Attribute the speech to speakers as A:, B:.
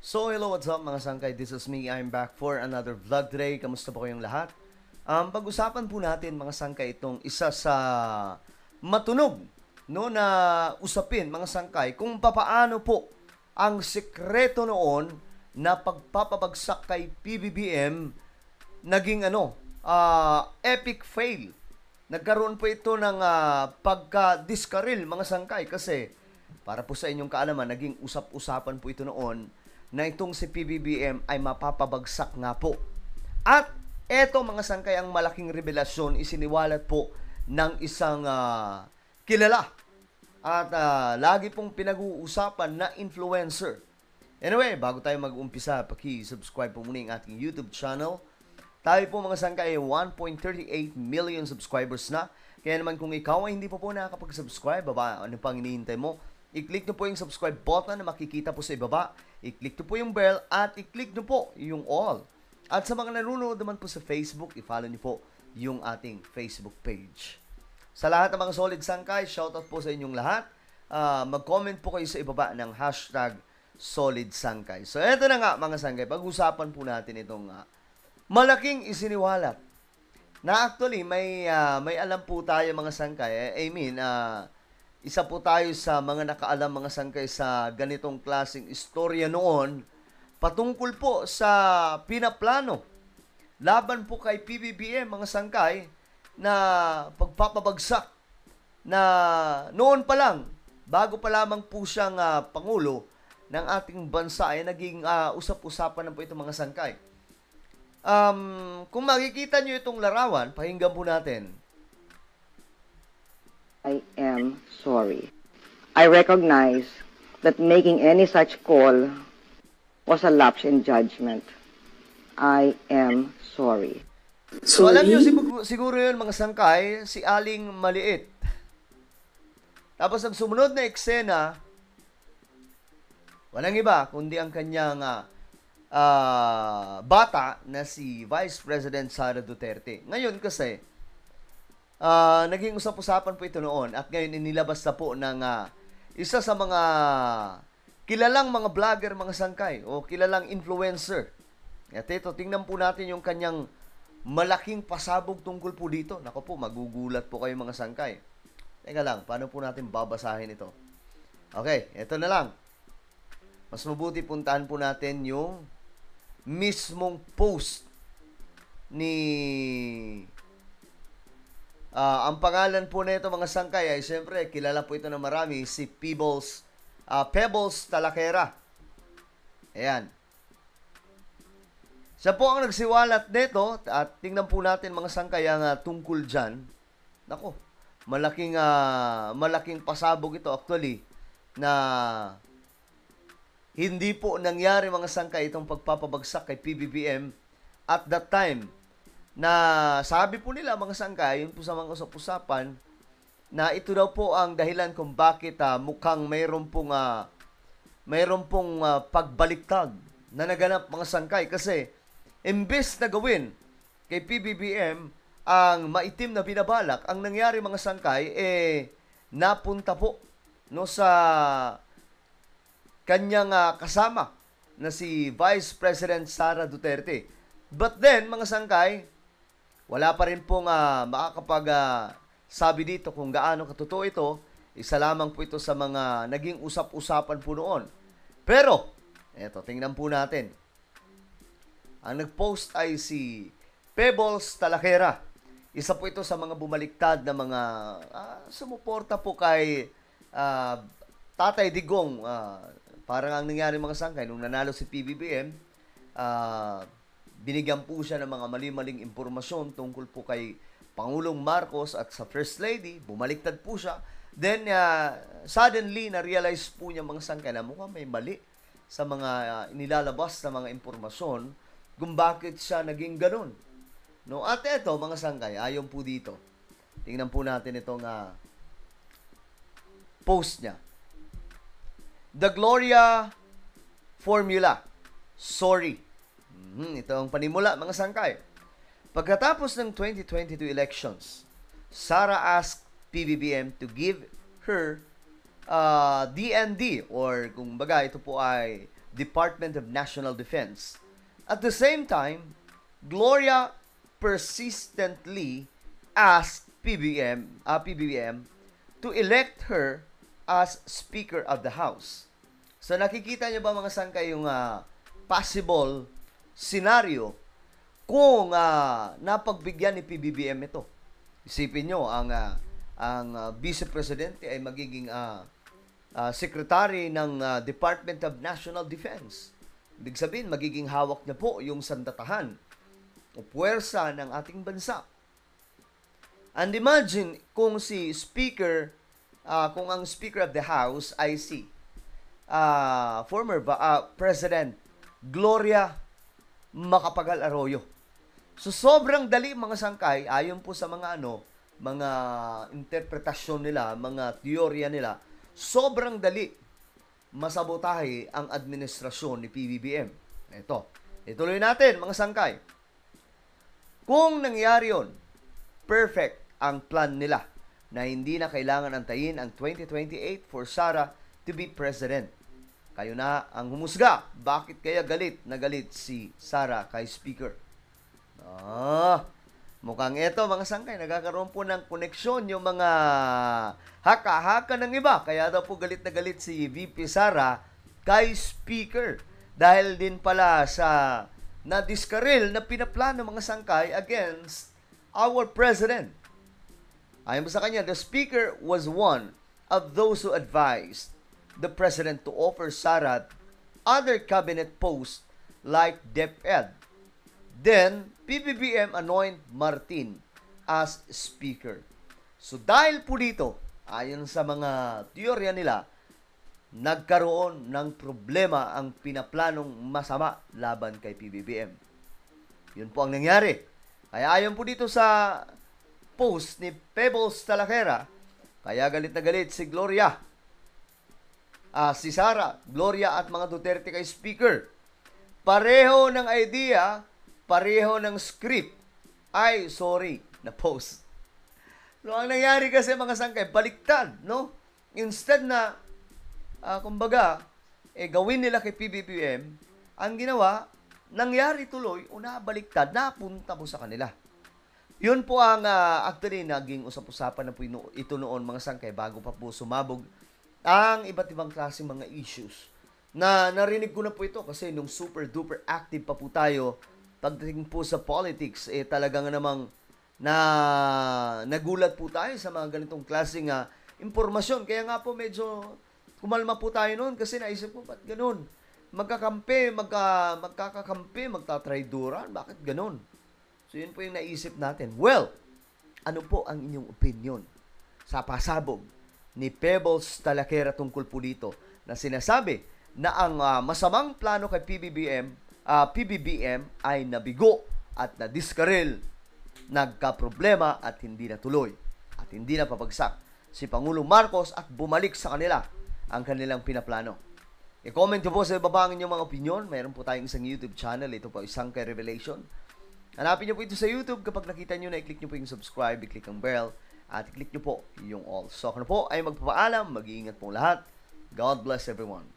A: So, hello, what's up mga sangkay? This is me. I'm back for another vlog today. Kamusta po kayong lahat? Pag-usapan po natin mga sangkay itong isa sa matunog no, na usapin mga sangkay kung papaano po ang sekreto noon na pagpapabagsak kay PBBM naging epic fail. Nagkaroon po ito ng pagka-diskaril mga sangkay kasi para po sa inyong kaalaman, naging usap-usapan po ito noon na itong si PBBM ay mapapabagsak nga po. At eto mga sangkay, ang malaking revelasyon isiniwalat po ng isang kilala at lagi pong pinag-uusapan na influencer. Anyway, bago tayo mag-umpisa, paki-subscribe po muna yung ating YouTube channel. Tayo po mga sangkay ay 1.38 million subscribers na. Kaya naman kung ikaw ay hindi po nakakapag-subscribe, ano pang hinihintay mo? I-click nyo po yung subscribe button na makikita po sa ibaba. I-click nyo po yung bell at i-click nyo po yung all. At sa mga nanonood naman po sa Facebook, i-follow nyo po yung ating Facebook page. Sa lahat ng mga solid sangkay, shoutout po sa inyong lahat. Mag-comment po kayo sa ibaba ng hashtag solid sangkay. So eto na nga mga sangkay, pag-usapan po natin itong malaking isiniwalat. Na actually, may alam po tayo mga sangkay. Isa po tayo sa mga nakaalam mga sangkay sa ganitong klaseng istorya noon patungkol po sa pinaplano laban po kay PBBM mga sangkay na pagpapabagsak na noon pa lang, bago pa lamang po siyang Pangulo ng ating bansa ay naging usap-usapan na po ito mga sangkay. Kung makikita nyo itong larawan, pakinggan po natin.
B: I am sorry. I recognize that making any such call was a lapse in judgment. I am sorry.
A: So alam nyo siguro yun mga sangkay, si Aling Maliit. Tapos ang sumunod na eksena, walang iba kundi ang kanyang bata na si Vice President Sara Duterte. Ngayon kasi, naging usap-usapan po ito noon at ngayon inilabas na po ng isa sa mga kilalang mga vlogger mga sangkay o kilalang influencer. At ito, tingnan po natin yung kanyang malaking pasabog tungkol po dito. Naku po, magugulat po kayo mga sangkay. Teka lang, paano po natin babasahin ito? Okay, ito na lang. Mas mabuti puntahan po natin yung mismong post ni ang pangalan po nito mga sangkay ay siyempre kilala po ito ng marami, si Pebbles Talakera. Ayan. Siya po ang nagsiwalat nito at tingnan po natin mga sangkay ang tungkol dyan. Nako, malaking pasabog ito actually na hindi po nangyari mga sangkay itong pagpapabagsak kay PBBM at that time na sabi po nila mga sangkay, yun po sa mga usap-usapan, na ito daw po ang dahilan kung bakit mukhang mayroon pong pagbaliktad na naganap mga sangkay. Kasi imbes na gawin kay PBBM ang maitim na binabalak, ang nangyari mga sangkay, napunta po no, sa kanyang kasama na si Vice President Sara Duterte. But then, mga sangkay, wala pa rin pong sabi dito kung gaano katotoo ito. Isa lamang po ito sa mga naging usap-usapan po noon. Pero, eto, tingnan po natin. Ang nag-post ay si Pebbles Talakera. Isa po ito sa mga bumaliktad na mga sumuporta po kay Tatay Digong. Parang ang nangyari mga sangkay, nung nanalo si PBBM, binigyan po siya ng mga mali-maling impormasyon tungkol po kay Pangulong Marcos at sa First Lady. Bumaliktad po siya. Then, suddenly, na-realize po niya mga sangkay na mukhang may mali sa mga inilalabas na mga impormasyon kung bakit siya naging ganun. No? At eto, mga sangkay, ayon po dito. Tingnan po natin itong post niya. The Gloria Formula. Sorry. Ito ang panimula, mga sangkay. Pagkatapos ng 2022 elections, Sara asked PBBM to give her DND or kung baga ito po ay Department of National Defense. At the same time, Gloria persistently asked PBBM to elect her as Speaker of the House. So nakikita niyo ba mga sangkay yung possible scenario kung napagbigyan ni PBBM ito? Isipin niyo ang Vice Presidente ay magiging Secretary ng Department of National Defense. Ibig sabihin, magiging hawak niya po yung sandatahan o puwersa ng ating bansa. And imagine kung si Speaker, kung ang Speaker of the House ay si former President Gloria Macapagal Arroyo. So sobrang dali mga sangkay, ayon po sa mga mga interpretasyon nila, mga teorya nila, sobrang dali masabotahe ang administrasyon ni PBBM. Ito, ituloy natin mga sangkay. Kung nangyari yun, perfect ang plan nila na hindi na kailangan antayin ang 2028 for Sara to be president. Kayo na ang humusga. Bakit kaya galit na galit si Sara kay Speaker? Mukhang ito mga sangkay, nagkakaroon po ng koneksyon yung mga haka-haka ng iba. Kaya daw po galit na galit si VP Sara kay Speaker. Dahil din pala sa na-diskaril na pinaplano mga sangkay against our President. Ayon sa kanya, the Speaker was one of those who advised the President to offer Sara other cabinet posts like DepEd. Then, PBBM anoint Martin as Speaker. So dahil po dito, ayon sa mga teorya nila, nagkaroon ng problema ang pinaplanong masama laban kay PBBM. Yun po ang nangyari. Kaya ayon po dito sa post ni Pebbles Talakera, kaya galit na galit si Gloria, si Sara, Gloria at mga Duterte kay Speaker. Pareho ng idea, pareho ng script. Ay, sorry, na post. So, ang nangyari kasi mga sangkay, baliktad, no? Instead na, kumbaga, gawin nila kay PBBM, ang ginawa, nangyari tuloy, baliktad, napunta po sa kanila. Yun po ang actually naging usap-usapan na po ito noon mga sangkay bago pa po sumabog ang iba't ibang klase mga issues. Na narinig ko na po ito kasi nung super duper active pa po tayo pagdating po sa politics, talagang namang nagulat po tayo sa mga ganitong klaseng impormasyon. Kaya nga po medyo kumalma po tayo noon kasi naisip ko, ba't ganun? Magkakakampi, magtatrayduran, bakit ganun? So yun po yung naisip natin. Well, ano po ang inyong opinion sa pasabog ni Pebbles Talakera tungkol po dito na sinasabi na ang masamang plano kay PBBM ay nabigo at nadiskaril, nagka-problema at hindi natuloy at hindi na papagsak si Pangulong Marcos at bumalik sa kanila ang kanilang pinaplano. I-comment nyo po sa baba ang inyong mga opinion. Mayroon po tayong isang YouTube channel. Ito po, Isangkay Revelation. Hanapin nyo po ito sa YouTube. Kapag nakita nyo na, i-click nyo po yung subscribe, i-click ang bell, at i-click nyo po yung all. So ako na po ay magpapaalam. Mag-iingat po lahat. God bless everyone.